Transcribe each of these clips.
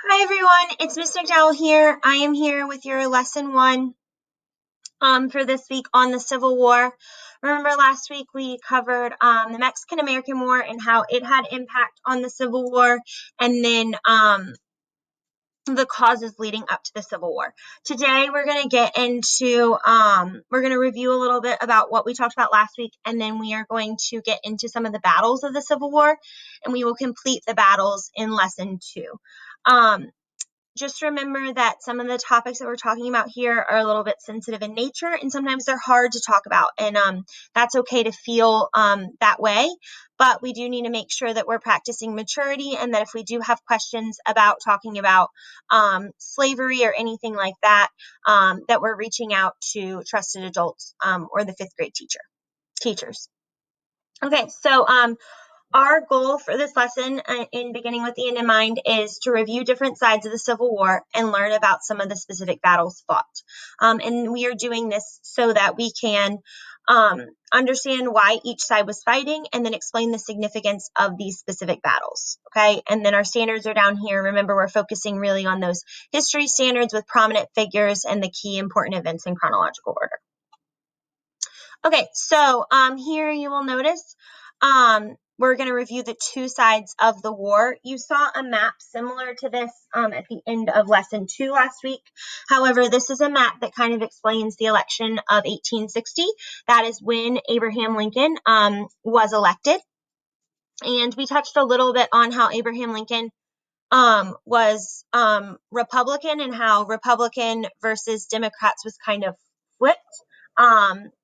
Hi everyone, it's Miss McDowell here. I am here with your lesson one for this week on the Civil War. Remember last week we covered the Mexican-American War and how it had impact on the Civil War, and then the causes leading up to the Civil War. Today we're going to get into, we're going to review a little bit about what we talked about last week, and then we are going to get into some of the battles of the Civil War, and we will complete the battles in lesson two. Just remember that some of the topics that we're talking about here are a little bit sensitive in nature, and sometimes they're hard to talk about, and that's okay to feel that way, but we do need to make sure that we're practicing maturity, and that if we do have questions about talking about slavery or anything like that, that we're reaching out to trusted adults or the fifth grade teachers. Okay, so our goal for this lesson, in beginning with the end in mind, is to review different sides of the Civil War and learn about some of the specific battles fought. And we are doing this so that we can understand why each side was fighting and then explain the significance of these specific battles. Okay, and then our standards are down here. Remember, we're focusing really on those history standards with prominent figures and the key important events in chronological order. Okay, so here you will notice we're going to review the two sides of the war. You saw a map similar to this at the end of lesson 2 last week. However, this is a map that kind of explains the election of 1860. That is when Abraham Lincoln was elected. And we touched a little bit on how Abraham Lincoln was Republican, and how Republican versus Democrats was kind of flipped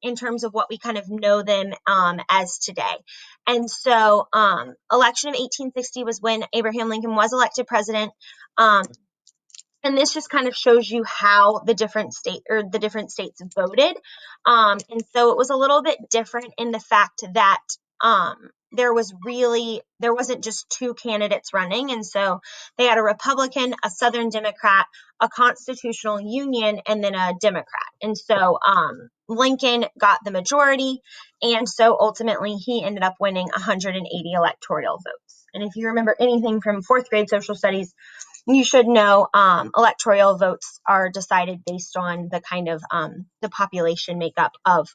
in terms of what we kind of know them as today. And so election of 1860 was when Abraham Lincoln was elected president. And this just kind of shows you how the different states voted. And so it was a little bit different in the fact that there wasn't just two candidates running. And so they had a Republican, a Southern Democrat, a Constitutional Union, and then a Democrat. And so Lincoln got the majority. And so ultimately he ended up winning 180 electoral votes. And if you remember anything from fourth grade social studies, you should know electoral votes are decided based on the kind of the population makeup of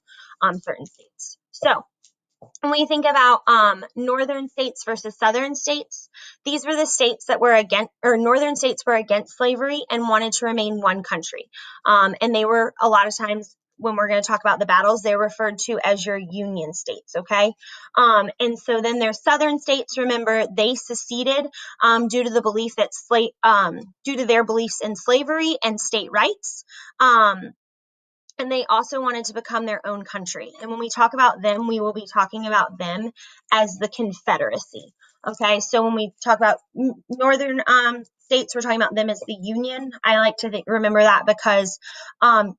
certain states. So when we think about northern states versus southern states, these were the states that were against, or northern states were against slavery and wanted to remain one country. And they were, a lot of times when we're going to talk about the battles, they're referred to as your union states, okay? And so then there's southern states. Remember, they seceded due to the belief that due to their beliefs in slavery and state rights. And they also wanted to become their own country. And when we talk about them, we will be talking about them as the Confederacy. Okay, so when we talk about northern states, we're talking about them as the Union. I like to remember that because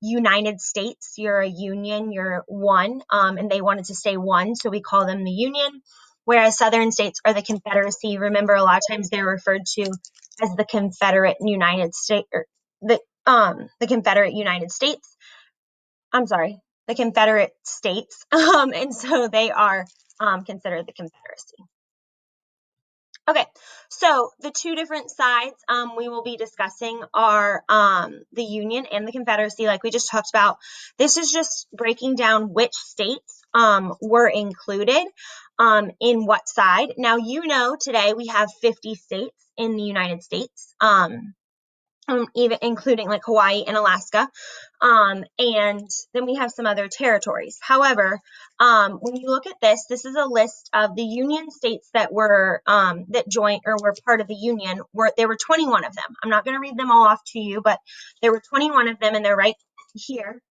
United States, you're a union, you're one, and they wanted to stay one, so we call them the Union. Whereas southern states are the Confederacy. Remember, a lot of times they're referred to as the Confederate United States, or the Confederate United States. I'm sorry, the Confederate States. And so they are considered the Confederacy. Okay, so the two different sides we will be discussing are the Union and the Confederacy, like we just talked about. This is just breaking down which states were included in what side. Now, you know, today we have 50 states in the United States. Even including like Hawaii and Alaska, and then we have some other territories. However, when you look at this, this is a list of the Union states that were that joined or were part of the Union. There were 21 of them. I'm not going to read them all off to you, but there were 21 of them, and they're right here.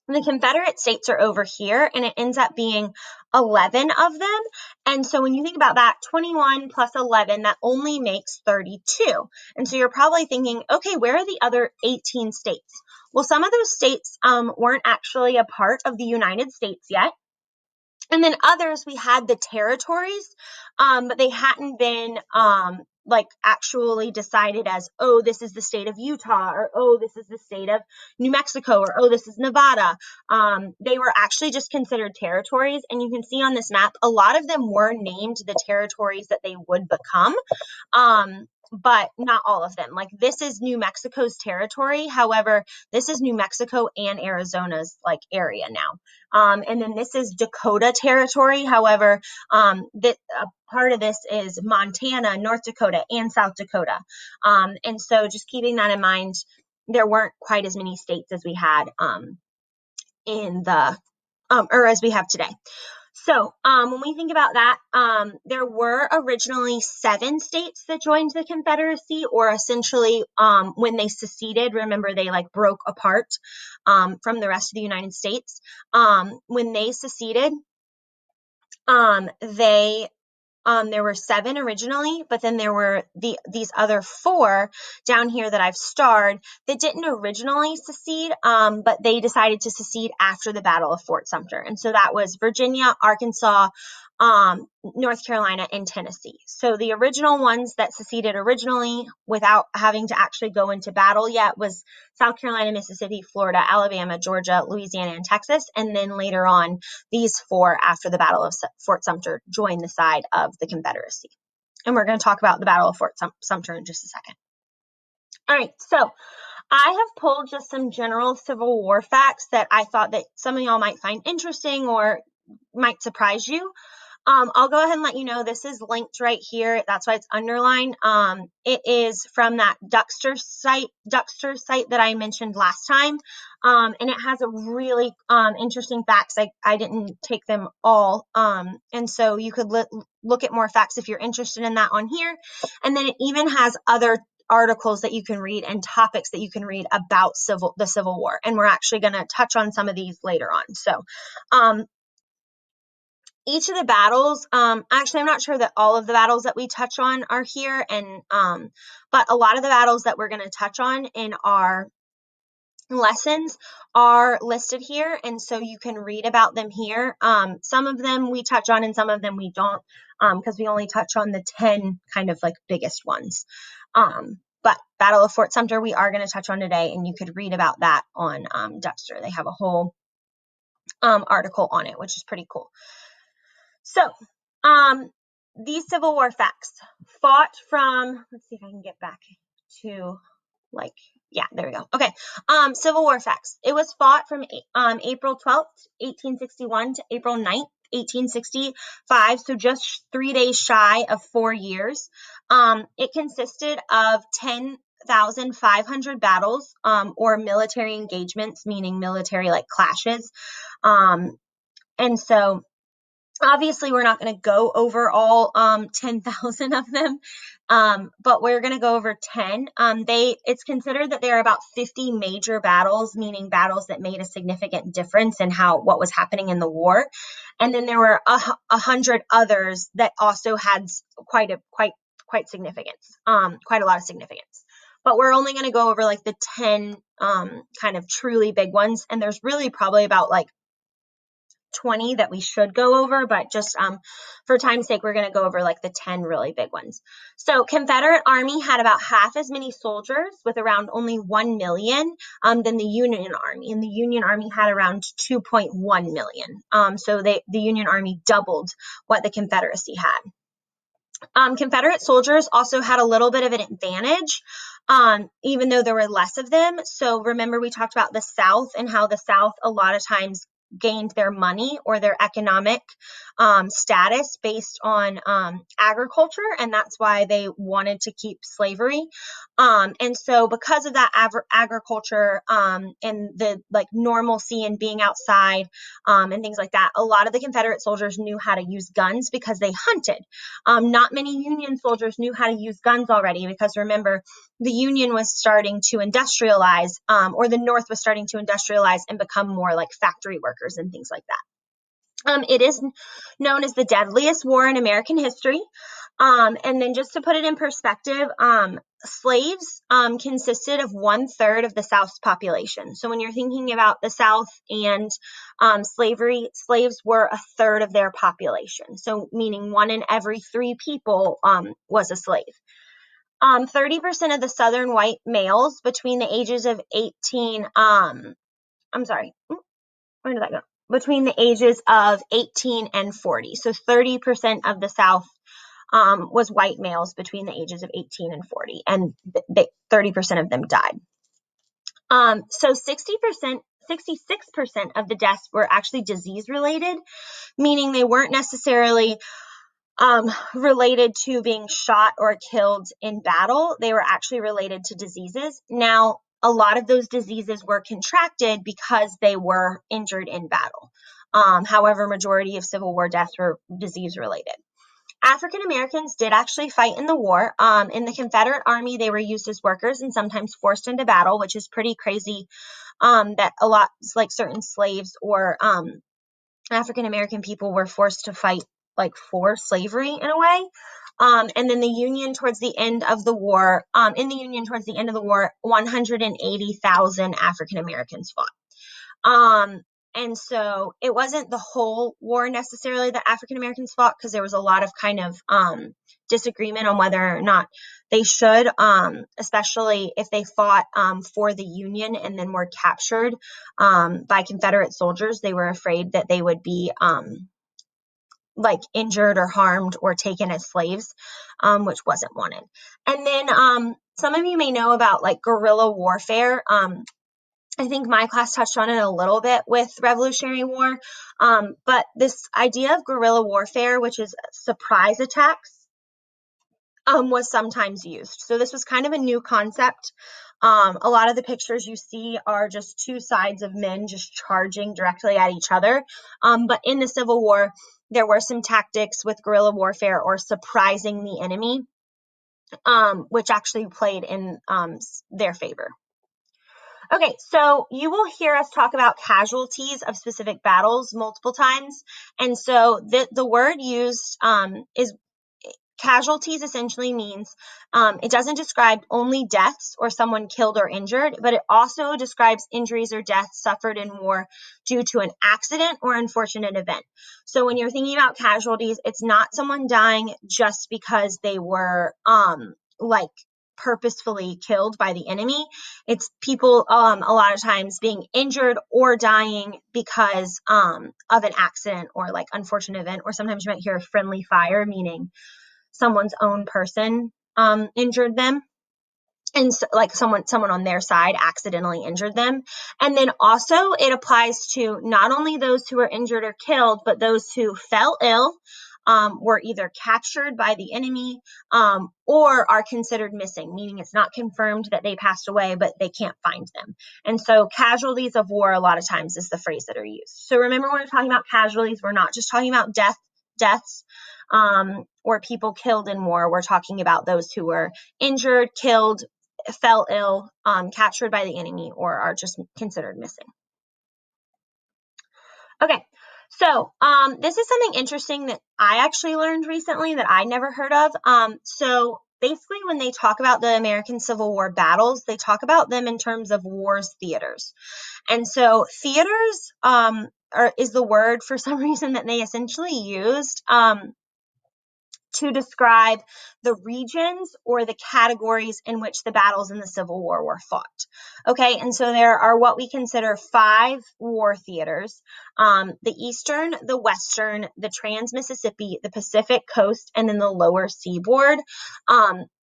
The Confederate States are over here, and it ends up being 11 of them. And so when you think about that, 21 plus 11, that only makes 32. And so you're probably thinking, okay, where are the other 18 states? Well, some of those states weren't actually a part of the United States yet. And then others, we had the territories, but they hadn't been like actually decided as, oh, this is the state of Utah, or oh, this is the state of New Mexico, or oh, this is Nevada. They were actually just considered territories. And you can see on this map, a lot of them were named the territories that they would become. but not all of them. Like, this is New Mexico's territory. However, this is New Mexico and Arizona's like area now. And then this is Dakota territory. However, that part of this is Montana, North Dakota, and South Dakota. And so just keeping that in mind, there weren't quite as many states as we had in the or as we have today. So when we think about that, there were originally 7 states that joined the Confederacy, or essentially when they seceded, remember they like broke apart from the rest of the United States. When they seceded, they there were 7 originally, but then there were these other 4 down here that I've starred that didn't originally secede, but they decided to secede after the Battle of Fort Sumter. And so that was Virginia, Arkansas, North Carolina, and Tennessee. So the original ones that seceded originally without having to actually go into battle yet was South Carolina, Mississippi, Florida, Alabama, Georgia, Louisiana, and Texas. And then later on, these 4 after the Battle of Fort Sumter joined the side of the Confederacy. And we're going to talk about the Battle of Fort Sumter in just a second. All right, so I have pulled just some general Civil War facts that I thought that some of y'all might find interesting or might surprise you. I'll go ahead and let you know this is linked right here. That's why it's underlined. It is from that Duxter site that I mentioned last time. And it has a really interesting facts. I didn't take them all. And so you could look at more facts if you're interested in that on here. And then it even has other articles that you can read and topics that you can read about the Civil War. And we're actually going to touch on some of these later on. So, each of the battles, actually, I'm not sure that all of the battles that we touch on are here, and but a lot of the battles that we're going to touch on in our lessons are listed here, and so you can read about them here. Some of them we touch on and some of them we don't, because we only touch on the 10 kind of like biggest ones. But Battle of Fort Sumter we are going to touch on today, and you could read about that on Duxter. They have a whole article on it, which is pretty cool. So, these Civil War facts fought from, let's see if I can get back to there we go. Okay. Civil War facts. It was fought from April 12th, 1861 to April 9th, 1865. So just 3 days shy of 4 years. It consisted of 10,500 battles, or military engagements, meaning military like clashes. And so obviously, we're not going to go over all 10,000 of them, but we're going to go over 10. It's considered that there are about 50 major battles, meaning battles that made a significant difference in what was happening in the war. And then there were 100 others that also had quite significance, quite a lot of significance. But we're only going to go over like the 10 kind of truly big ones. And there's really probably about like 20 that we should go over, but just for time's sake, we're going to go over like the 10 really big ones. So Confederate Army had about half as many soldiers, with around only 1 million, than the Union Army. And the Union Army had around 2.1 million. So the Union Army doubled what the Confederacy had. Confederate soldiers also had a little bit of an advantage, even though there were less of them. So remember, we talked about the South and how the South a lot of times gained their money or their economic status based on agriculture, and that's why they wanted to keep slavery. And so because of that agriculture and the like normalcy and being outside and things like that, a lot of the Confederate soldiers knew how to use guns because they hunted. Not many Union soldiers knew how to use guns already, because remember, the Union was starting to industrialize, or the North was starting to industrialize and become more like factory workers and things like that. It is known as the deadliest war in American history. And then just to put it in perspective, slaves consisted of 1/3 of the South's population. So when you're thinking about the South and slavery, slaves were 1/3 of their population. So meaning 1 in every 3 people was a slave. 30% of the Southern white males between the ages of 18, where did that go? Between the ages of 18 and 40. So 30% of the South was white males between the ages of 18 and 40, and 30% of them died. So 66% of the deaths were actually disease related, meaning they weren't necessarily related to being shot or killed in battle. They were actually related to diseases. Now, a lot of those diseases were contracted because they were injured in battle. However, majority of Civil War deaths were disease related. African Americans did actually fight in the war. In the Confederate Army, they were used as workers and sometimes forced into battle, which is pretty crazy, that a lot, like certain slaves or African American people were forced to fight like for slavery in a way. And then the Union towards the end of the war, 180,000 African Americans fought. And so it wasn't the whole war necessarily that African Americans fought, because there was a lot of kind of disagreement on whether or not they should, especially if they fought for the Union and then were captured by Confederate soldiers. They were afraid that they would be like injured or harmed or taken as slaves, which wasn't wanted. And then some of you may know about like guerrilla warfare. I think my class touched on it a little bit with Revolutionary War, but this idea of guerrilla warfare, which is surprise attacks, was sometimes used. So this was kind of a new concept. A lot of the pictures you see are just two sides of men just charging directly at each other. But in the Civil War, there were some tactics with guerrilla warfare or surprising the enemy, which actually played in their favor. Okay, so you will hear us talk about casualties of specific battles multiple times. And so the word used is casualties essentially means it doesn't describe only deaths or someone killed or injured, but it also describes injuries or deaths suffered in war due to an accident or unfortunate event. So when you're thinking about casualties, it's not someone dying just because they were like purposefully killed by the enemy. It's people a lot of times being injured or dying because of an accident or like unfortunate event, or sometimes you might hear friendly fire, meaning someone's own person injured them, and so, like someone on their side accidentally injured them. And then also it applies to not only those who are injured or killed, but those who fell ill, were either captured by the enemy, or are considered missing, meaning it's not confirmed that they passed away, but they can't find them. And so casualties of war a lot of times is the phrase that are used. So remember, when we're talking about casualties, we're not just talking about deaths or people killed in war. We're talking about those who were injured, killed, fell ill, captured by the enemy, or are just considered missing. Okay, so this is something interesting that I actually learned recently that I never heard of. So basically, when they talk about the American Civil War battles, they talk about them in terms of war's theaters. And so theaters is the word for some reason that they essentially used to describe the regions or the categories in which the battles in the Civil War were fought. Okay, and so there are what we consider 5 war theaters: the Eastern, the Western, the Trans-Mississippi, the Pacific Coast, and then the Lower Seaboard.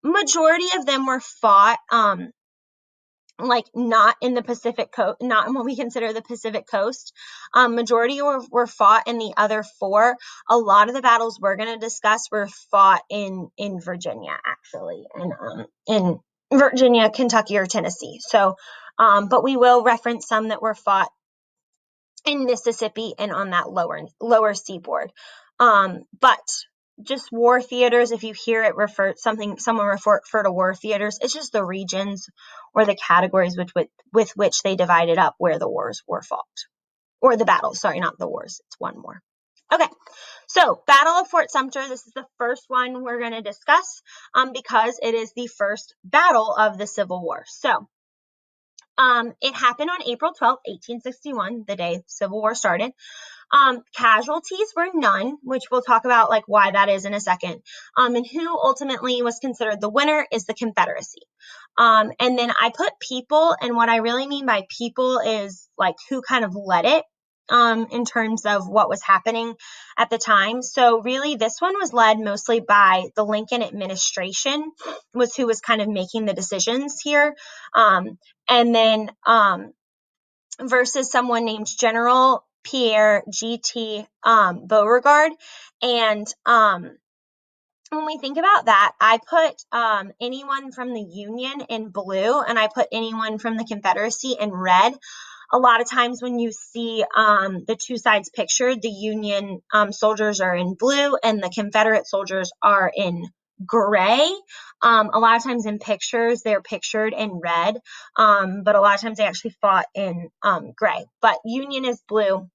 Majority of them were fought like not in the Pacific Coast, not in what we consider the Pacific Coast. Majority were fought in the other 4. A lot of the battles we're going to discuss were fought in Virginia, actually, and in Virginia, Kentucky, or Tennessee. So, but we will reference some that were fought in Mississippi and on that lower seaboard. But just war theaters, if you hear it someone refer to war theaters, it's just the regions or the categories with which they divided up where the wars were fought, or the battles. Sorry, not the wars. It's one more. Okay, so Battle of Fort Sumter. This is the first one we're going to discuss because it is the first battle of the Civil War. So it happened on April 12th, 1861, the day the Civil War started. Casualties were none, which we'll talk about like why that is in a second. And who ultimately was considered the winner is the Confederacy. And then I put people, and what I really mean by people is like who kind of led it. in terms of what was happening at the time. So really, this one was led mostly by the Lincoln administration, was who was kind of making the decisions here. And then versus someone named General Pierre G.T. Beauregard. And when we think about that, I put anyone from the Union in blue, and I put anyone from the Confederacy in red. A lot of times when you see the two sides pictured, the Union soldiers are in blue and the Confederate soldiers are in gray. A lot of times in pictures, they're pictured in red, but a lot of times they actually fought in gray. But Union is blue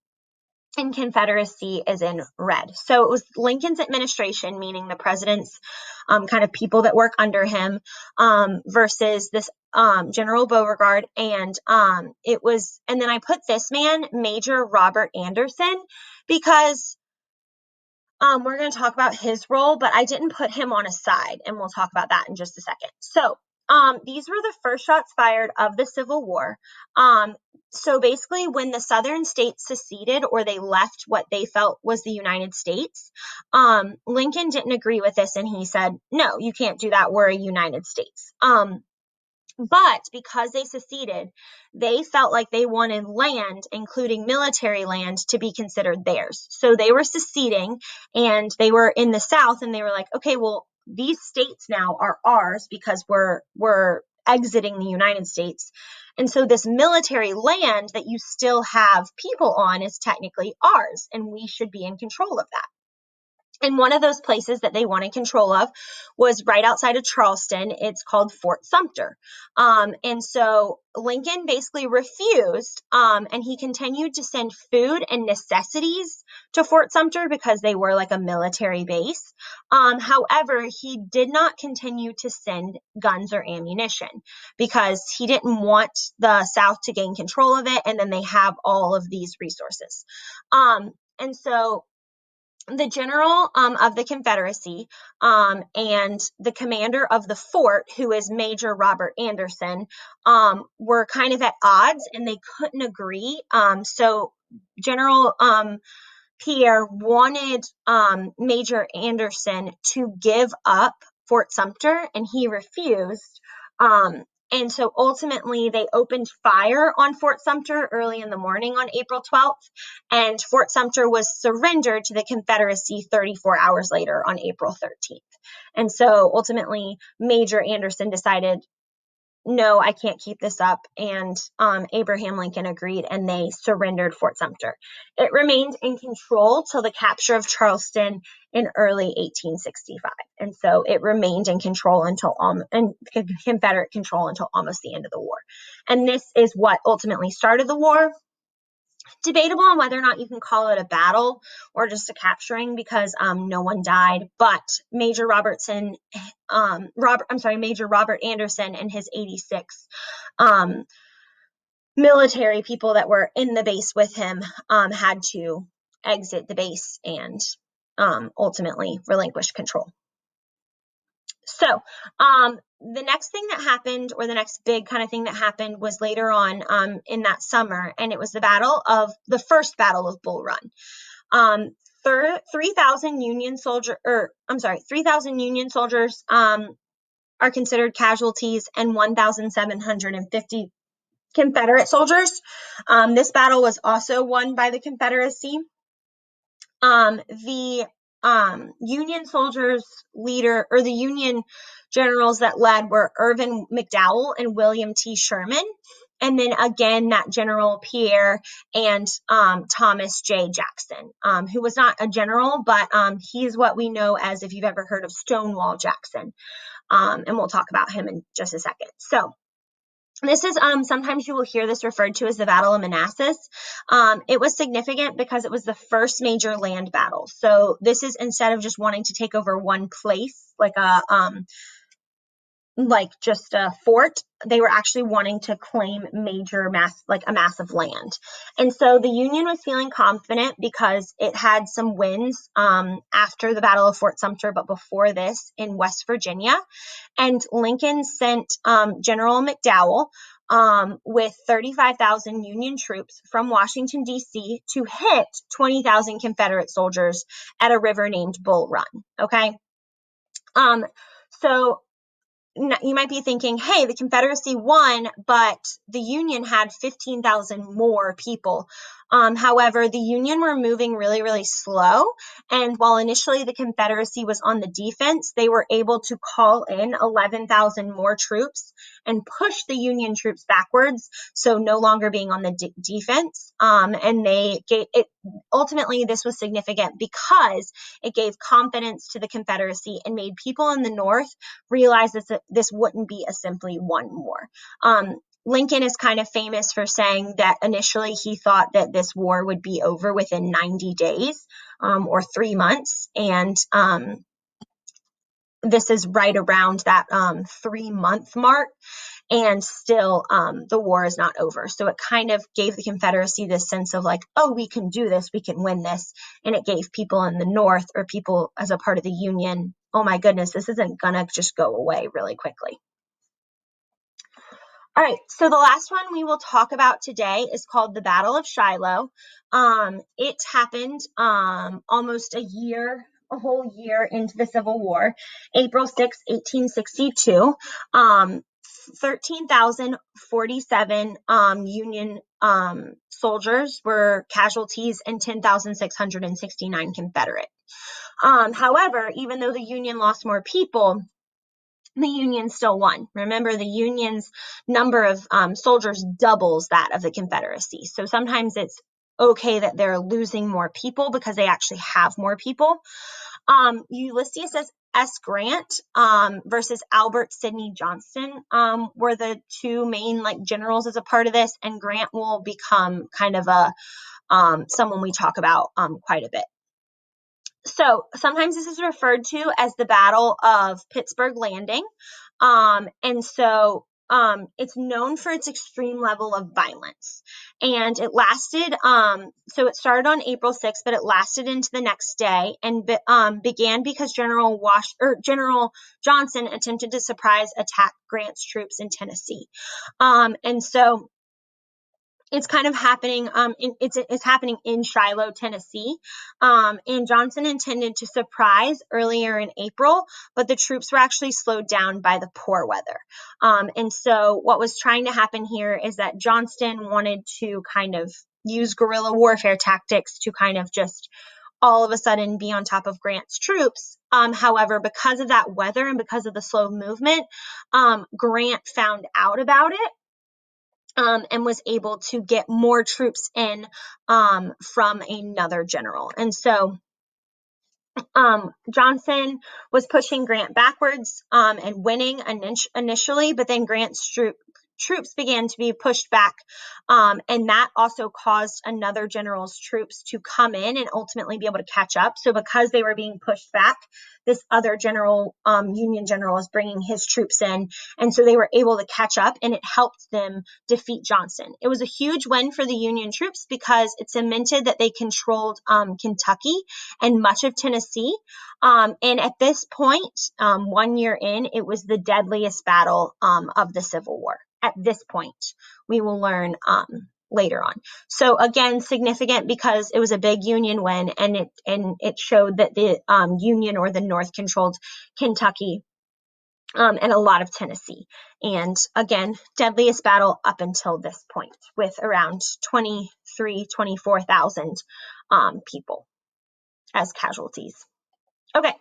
and Confederacy is in red. So it was Lincoln's administration, meaning the president's kind of people that work under him, versus this General Beauregard. And and then I put this man, Major Robert Anderson, because we're going to talk about his role, but I didn't put him on a side, and we'll talk about that in just a second. So these were the first shots fired of the Civil War. So basically, when the Southern states seceded, or they left what they felt was the United States, Lincoln didn't agree with this, and he said, no, you can't do that. We're a United States. But because they seceded, they felt like they wanted land, including military land, to be considered theirs. So they were seceding, and they were in the South, and they were like, okay, well, these states now are ours because we're exiting the United States. And so this military land that you still have people on is technically ours, and we should be in control of that. And one of those places that they wanted control of was right outside of Charleston. It's called Fort Sumter. And so Lincoln basically refused, and he continued to send food and necessities to Fort Sumter because they were like a military base. However, he did not continue to send guns or ammunition because he didn't want the South to gain control of it, and then they have all of these resources. And so the general of the Confederacy and the commander of the fort, who is Major Robert Anderson, were kind of at odds, and they couldn't agree. So General Pierre wanted Major Anderson to give up Fort Sumter, and he refused. And so ultimately, they opened fire on Fort Sumter early in the morning on April 12th, and Fort Sumter was surrendered to the Confederacy 34 hours later on April 13th. And so ultimately, Major Anderson decided, no, I can't keep this up. And Abraham Lincoln agreed, and they surrendered Fort Sumter. It remained in control till the capture of Charleston in early 1865. And so it remained in control until Confederate control until almost the end of the war. And this is what ultimately started the war. Debatable on whether or not you can call it a battle or just a capturing, because no one died, but Major Robert Anderson and his 86 military people that were in the base with him had to exit the base and ultimately relinquish control. So the next thing that happened, or the next big kind of thing that happened, was later on in that summer, and it was the first Battle of Bull Run. 3,000 Union soldiers are considered casualties, and 1,750 Confederate soldiers. This battle was also won by the Confederacy. The Union soldiers leader, or the Union generals that led, were Irvin McDowell and William T. Sherman. And then again, that General Pierre and Thomas J. Jackson, who was not a general, but he's what we know as, if you've ever heard of Stonewall Jackson. And we'll talk about him in just a second. So this is sometimes you will hear this referred to as the Battle of Manassas. It was significant because it was the first major land battle. So this is, instead of just wanting to take over one place, like just a fort, they were actually wanting to claim a massive land. And so the Union was feeling confident because it had some wins after the Battle of Fort Sumter, but before this in West Virginia. And Lincoln sent General McDowell with 35,000 Union troops from Washington, D.C. to hit 20,000 Confederate soldiers at a river named Bull Run. Okay. So you might be thinking, hey, the Confederacy won, but the Union had 15,000 more people. However, the Union were moving really, really slow. And while initially the Confederacy was on the defense, they were able to call in 11,000 more troops and push the Union troops backwards. So no longer being on the defense. And ultimately, this was significant because it gave confidence to the Confederacy and made people in the North realize that this wouldn't be a simply one war. Lincoln is kind of famous for saying that initially he thought that this war would be over within 90 days or 3 months. And this is right around that 3-month mark. And still, the war is not over. So it kind of gave the Confederacy this sense of like, oh, we can do this, we can win this. And it gave people in the North or people as a part of the Union, oh my goodness, this isn't going to just go away really quickly. All right, so the last one we will talk about today is called the Battle of Shiloh. It happened almost a whole year into the Civil War, April 6, 1862. 13,047 Union soldiers were casualties and 10,669 Confederate. However, even though the Union lost more people, the Union still won. Remember, the Union's number of soldiers doubles that of the Confederacy. So sometimes it's okay that they're losing more people because they actually have more people. Ulysses S. Grant versus Albert Sidney Johnston were the two main generals as a part of this, and Grant will become kind of someone we talk about quite a bit. So sometimes this is referred to as the Battle of Pittsburgh Landing. And so it's known for its extreme level of violence. And it lasted, so it started on April 6th, but it lasted into the next day and began because General Johnson attempted to surprise attack Grant's troops in Tennessee. And so it's kind of happening. It's happening in Shiloh, Tennessee. And Johnson intended to surprise earlier in April, but the troops were actually slowed down by the poor weather. And so what was trying to happen here is that Johnston wanted to kind of use guerrilla warfare tactics to kind of just all of a sudden be on top of Grant's troops. However, because of that weather and because of the slow movement, Grant found out about it. And was able to get more troops in from another general. And so Johnson was pushing Grant backwards and winning initially, but then Grant's troops began to be pushed back. And that also caused another general's troops to come in and ultimately be able to catch up. So because they were being pushed back, this other general, Union general, is bringing his troops in. And so they were able to catch up, and it helped them defeat Johnson. It was a huge win for the Union troops because it cemented that they controlled Kentucky and much of Tennessee. And at this point, 1 year in, it was the deadliest battle of the Civil War. At this point, we will learn later on. So again, significant because it was a big Union win, and it showed that the Union or the North controlled Kentucky and a lot of Tennessee. And again, deadliest battle up until this point, with around 24,000 people as casualties. Okay.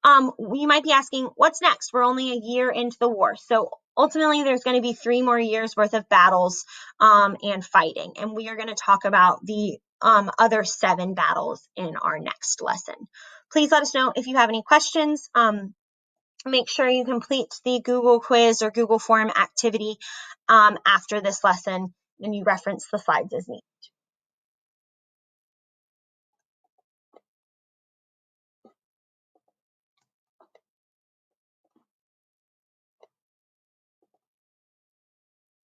You might be asking, what's next? We're only a year into the war. So ultimately, there's going to be 3 more years worth of battles and fighting. And we are going to talk about the other 7 battles in our next lesson. Please let us know if you have any questions. Make sure you complete the Google quiz or Google form activity after this lesson, and you reference the slides as needed.